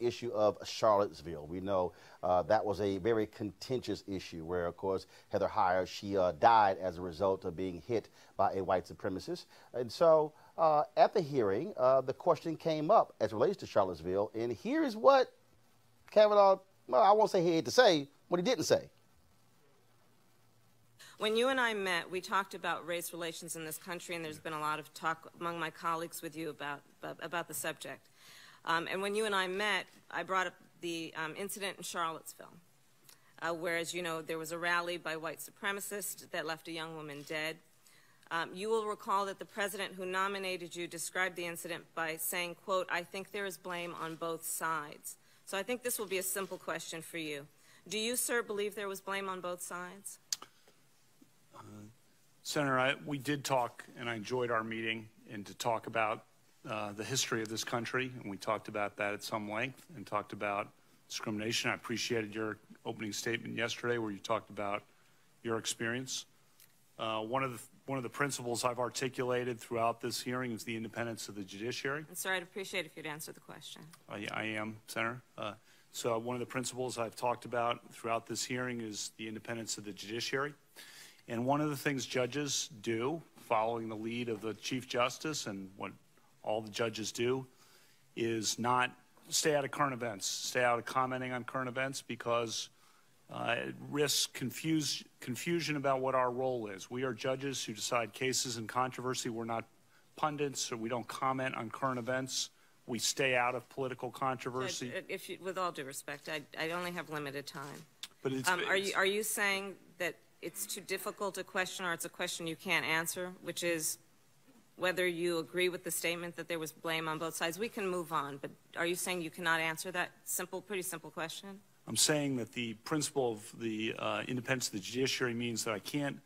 issue of Charlottesville. We know that was a very contentious issue where, of course, Heather Heyer, she died as a result of being hit by a white supremacist. And so at the hearing, the question came up as it relates to Charlottesville. And here's what Kavanaugh, well, I won't say he had to say, what he didn't say. When you and I met, we talked about race relations in this country, and there's been a lot of talk among my colleagues with you about the subject. And when you and I met, I brought up the incident in Charlottesville, where, as you know, there was a rally by white supremacists that left a young woman dead. You will recall that the president who nominated you described the incident by saying, quote, "I think there is blame on both sides." So I think this will be a simple question for you. Do you, sir, believe there was blame on both sides? Senator, we did talk, and I enjoyed our meeting, and to talk about the history of this country, and we talked about that at some length and talked about discrimination. I appreciated your opening statement yesterday where you talked about your experience. One of the principles I've articulated throughout this hearing is the independence of the judiciary. And sir, I'd appreciate if you'd answer the question. I am, Senator. So one of the principles I've talked about throughout this hearing is the independence of the judiciary. And one of the things judges do, following the lead of the Chief Justice and what all the judges do, is not stay out of current events, stay out of commenting on current events, because it risks confusion about what our role is. We are judges who decide cases and controversy. We're not pundits, or we don't comment on current events. We stay out of political controversy. Judge, with all due respect, I only have limited time. But are you saying that it's too difficult a question, or it's a question you can't answer, which is whether you agree with the statement that there was blame on both sides? We can move on, but are you saying you cannot answer that pretty simple question? I'm saying that the principle of the independence of the judiciary means that I can't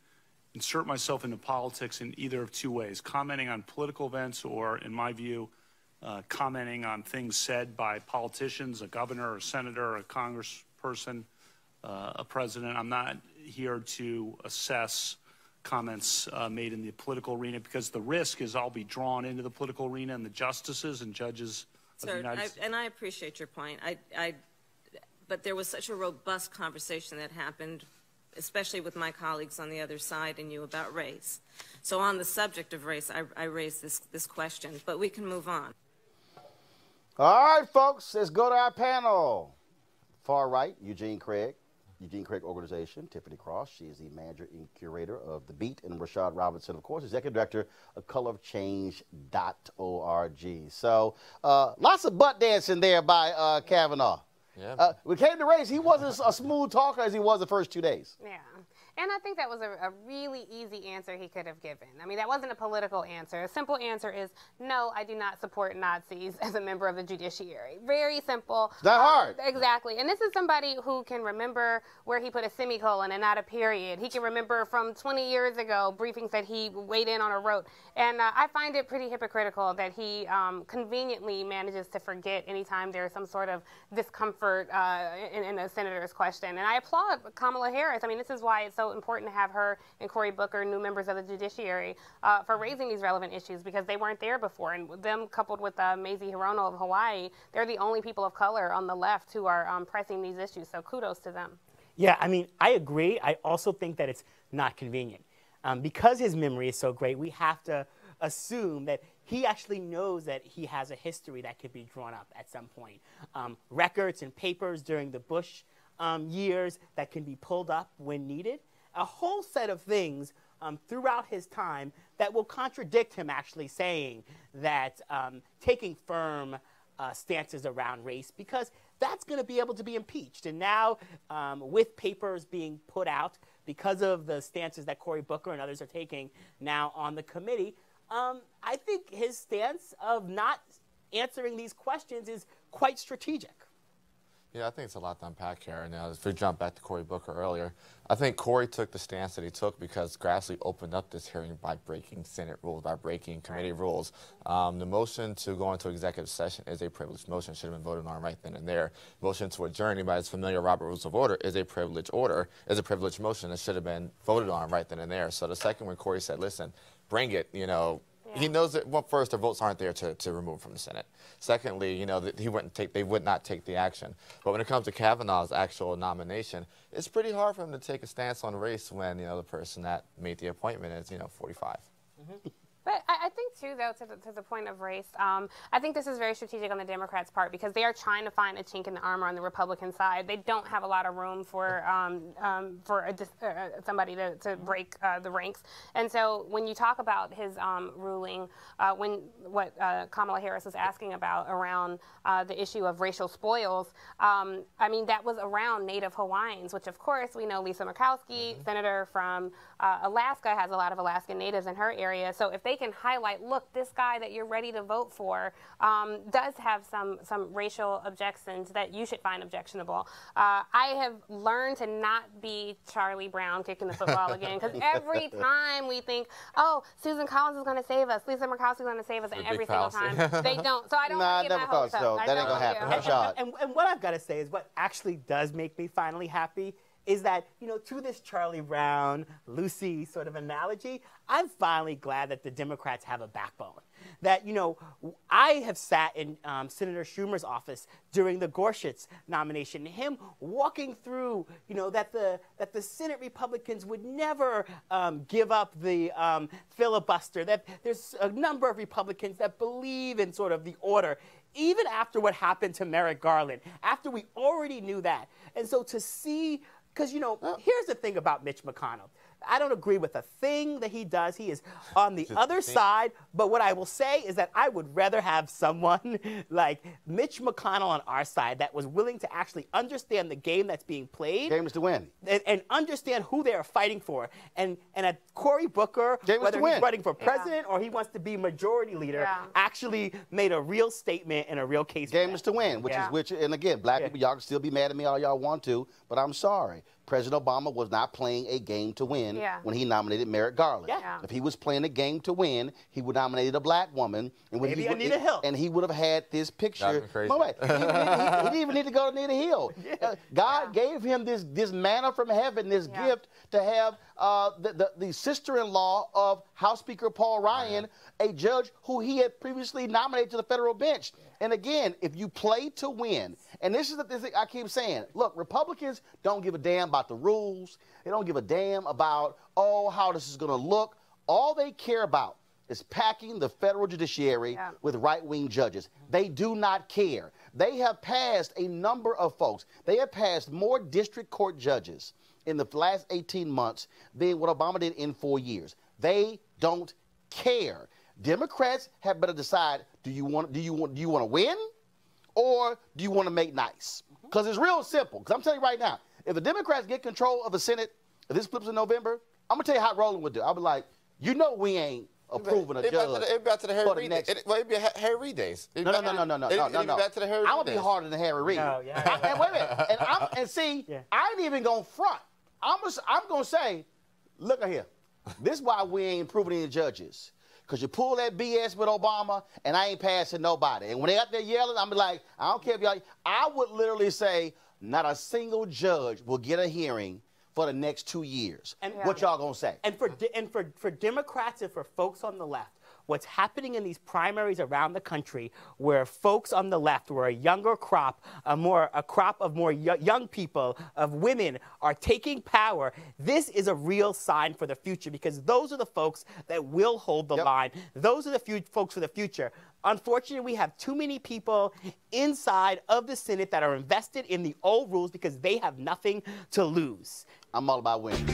insert myself into politics in either of two ways: commenting on political events, or, in my view, commenting on things said by politicians, a governor, a senator, a congressperson, a president. I'm not here to assess comments made in the political arena, because the risk is I'll be drawn into the political arena, and the justices and judges of the United States. And I appreciate your point. But there was such a robust conversation that happened, especially with my colleagues on the other side and you, about race. So on the subject of race, I raised this question, but we can move on. All right, folks, let's go to our panel. Far right, Eugene Craig Organization, Tiffany Cross. She is the manager and curator of The Beat, and Rashad Robinson, of course, executive director of colorofchange.org. So lots of butt dancing there by Kavanaugh. Yeah. We came to race. He wasn't a smooth talker as he was the first 2 days. Yeah. And I think that was a really easy answer he could have given. I mean, that wasn't a political answer. A simple answer is, no, I do not support Nazis as a member of the judiciary. Very simple. It's not hard. Exactly. And this is somebody who can remember where he put a semicolon and not a period. He can remember from 20 years ago briefings that he weighed in on or wrote. And I find it pretty hypocritical that he conveniently manages to forget anytime there's some sort of discomfort in a senator's question. And I applaud Kamala Harris. I mean, this is why it's so important to have her and Cory Booker, new members of the judiciary, for raising these relevant issues, because they weren't there before. And them coupled with Mazie Hirono of Hawaii, they're the only people of color on the left who are pressing these issues. So kudos to them. Yeah, I mean, I agree. I also think that it's not convenient. Because his memory is so great, we have to assume that he actually knows that he has a history that could be drawn up at some point. Records and papers during the Bush years that can be pulled up when needed. A whole set of things throughout his time that will contradict him actually saying that taking firm stances around race, because that's going to be able to be impeached. And now with papers being put out because of the stances that Cory Booker and others are taking now on the committee, I think his stance of not answering these questions is quite strategic. Yeah, I think it's a lot to unpack here. Now, if we jump back to Cory Booker earlier, I think Cory took the stance that he took because Grassley opened up this hearing by breaking Senate rules, by breaking committee rules. The motion to go into executive session is a privileged motion, should have been voted on right then and there. Motion to adjourn, anybody's familiar with Robert Rules of Order, is a privileged motion that should have been voted on right then and there. So the second when Cory said, listen, bring it, you know, He knows that, well, first, their votes aren't there to remove from the Senate. Secondly, you know, that they would not take the action. But when it comes to Kavanaugh's actual nomination, it's pretty hard for him to take a stance on race when, you know, the person that made the appointment is, you know, 45. But I think, too, though, to the point of race, I think this is very strategic on the Democrats' part because they are trying to find a chink in the armor on the Republican side. They don't have a lot of room for somebody to break the ranks. And so when you talk about his ruling, what Kamala Harris was asking about around the issue of racial spoils, I mean, that was around Native Hawaiians, which, of course, we know Lisa Murkowski, senator from Alaska, has a lot of Alaskan natives in her area. So if they can highlight, look, this guy that you're ready to vote for does have some racial objections that you should find objectionable. I have learned to not be Charlie Brown kicking the football again, because every time we think, oh, Susan Collins is going to save us, Lisa Murkowski is going to save us, and every single time they don't. So I don't want to get my hopes up. That ain't going to happen. And what I've got to say is what actually does make me finally happy is that, you know, to this Charlie Brown, Lucy sort of analogy, I'm finally glad that the Democrats have a backbone. That, you know, I have sat in Senator Schumer's office during the Gorsuch nomination, him walking through, you know, that the Senate Republicans would never give up the filibuster, that there's a number of Republicans that believe in sort of the order, even after what happened to Merrick Garland, after we already knew that. And so to see, because, you know, here's the thing about Mitch McConnell. I don't agree with a thing that he does. He is on the other side. But what I will say is that I would rather have someone like Mitch McConnell on our side that was willing to actually understand the game that's being played. Game is to win. And understand who they are fighting for. And at Cory Booker, whether he's running for president or he wants to be majority leader, actually made a real statement and a real case. Game is to win, and again, black people, y'all can still be mad at me all y'all want to, but I'm sorry. President Obama was not playing a game to win when he nominated Merrick Garland. If he was playing a game to win, he would have nominated a black woman. And maybe Anita Hill. And he would have had this picture. No, wait, he didn't even need to go to Anita Hill. God gave him this manna from heaven, this gift to have the sister-in-law of House Speaker Paul Ryan, a judge who he had previously nominated to the federal bench. And again, if you play to win, and this is the thing I keep saying, look, Republicans don't give a damn about the rules. They don't give a damn about, oh, how this is going to look. All they care about is packing the federal judiciary with right-wing judges. They do not care. They have passed a number of folks. They have passed more district court judges in the last 18 months than what Obama did in 4 years. They don't care. Democrats have better decide, do you want to win or do you want to make nice? Because it's real simple. Because I'm telling you right now, if the Democrats get control of the Senate, if this flips in November, I'm going to tell you how Roland would do. I'll be like, you know we ain't approving a judge. It'd be back to the Harry Reid days. It'd be Harry Reid days. No. It'd be back to the Harry Reid days. I'm going to be harder than Harry Reid. No, and wait a minute. And see, I ain't even going to front. I'm going to say, look at here. This is why we ain't improving any judges. Because you pull that BS with Obama, and I ain't passing nobody. And when they out there yelling, I'm like, I don't care if y'all. I would literally say, not a single judge will get a hearing for the next 2 years. And what y'all gonna say? And for Democrats and for folks on the left, what's happening in these primaries around the country, where folks on the left, where a younger crop, a crop of more young people, of women, are taking power, this is a real sign for the future, because those are the folks that will hold the line. Those are the folks for the future. Unfortunately, we have too many people inside of the Senate that are invested in the old rules because they have nothing to lose. I'm all about winning.